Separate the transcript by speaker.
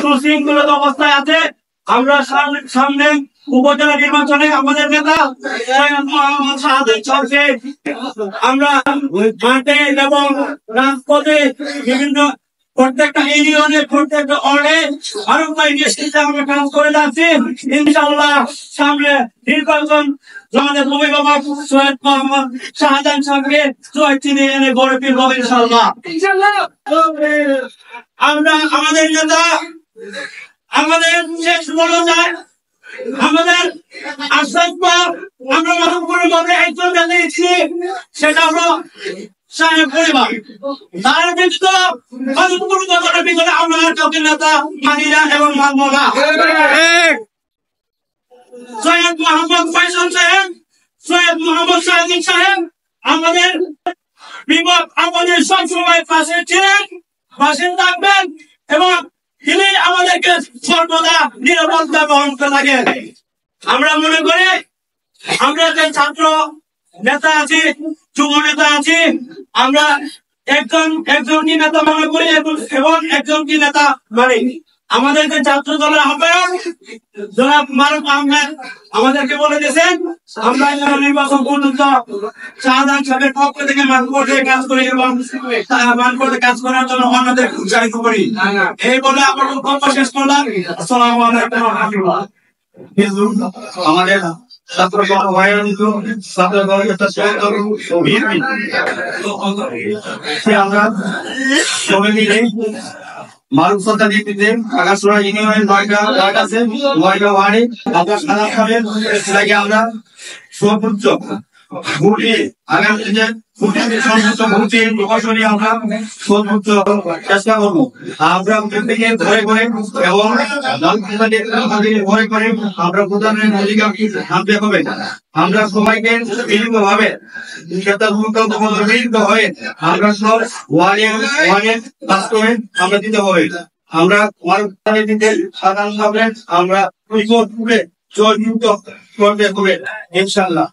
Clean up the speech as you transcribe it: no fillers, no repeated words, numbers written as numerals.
Speaker 1: সুশৃঙ্খলিত অবস্থায় আছে। আমরা সামনে উপজেলা নির্বাচনে আমাদের নেতা আমরা মাঠে এবং রাজপথে বিভিন্ন প্রত্যেকটা ইউনিয়নে প্রত্যেকটা ওয়ার্ডে আরো আমরা কাজ করে যাচ্ছি। ইনশাআল্লাহ সামনে নির্বাচন আমাদের নবী বাবা সৈয়দ মোহাম্মদ শাহজাহান সাহেবকে জয় চিনে এনে গড়ে তুলব ইনশাআল্লাহ। আমরা আমাদের নেতা আমাদের শেষ বলা যায় আমাদের আশ্বাস আমরা মাধবপুরের মধ্যে একজন জানিয়েছি, সেটা হলো সাহেব পরিবার। তার ব্যতীত মাধবপুর গঠনের ভিতরে আমরা কাউকে নেতা মানি না এবং মানব না। সৈয়দ মোহাম্মদ ফয়সাল সাহেব, সৈয়দ মোহাম্মদ শাহজাহান সাহেব আমাদের বিপদ আমাদের সবসময় পাশে ছিলেন, পাশে থাকবেন এবং তিনি আমাদেরকে সর্বদা নিরাপত্তা বহন করে থাকেন। আমরা মনে করি আমরা যে ছাত্র নেতা আছি, যুব নেতা আছি, আমরা একজনকে নেতা মনে করি এবং একজনকে নেতা মানি। আমাদেরকে ছাত্র দলের আহ্বায়ক জনাব মারুফ আহমেদ আমাদেরকে বলে দিয়েছেন আমরা নির্বাচন পর্যন্ত শাহজাহান সাহেবের পক্ষ থেকে মানকোটে কাজ করি এবং মানকোটে কাজ করার জন্য আমাদের উৎসাহিত করি। এই বলে আমার বক্তব্য শেষ করলাম। আসসালামু আলাইকুম ওয়া রাহমাতুল্লাহ।
Speaker 2: আমাদের ছাত্র আমরা সবাই মিলে মারুফ সরকার নেতৃত্বে আকাশপুরা ইউনিয়নের 9টা ওয়ার্ড আছে, 9টা ওয়ার্ডে আমরা সর্বোচ্চ ভোটে আগামী যে সর্বোচ্চ ভোটে প্রকাশনী আমরা সর্বোচ্চ চেষ্টা করবো। আমরা প্রত্যেকে ঘরে ঘরে এবং ঘরে ঘরে আমরা প্রধানের ভূমিকা আনতে হবে। আমরা সবাইকে মিলিত ভাবে মিলিত হয়ে আমরা সব ওয়ার্ডে বাস্তবে আমরা দিতে হবে। আমরা সাধারণভাবে আমরা জয়যুক্ত করতে হবে ইনশাআল্লাহ।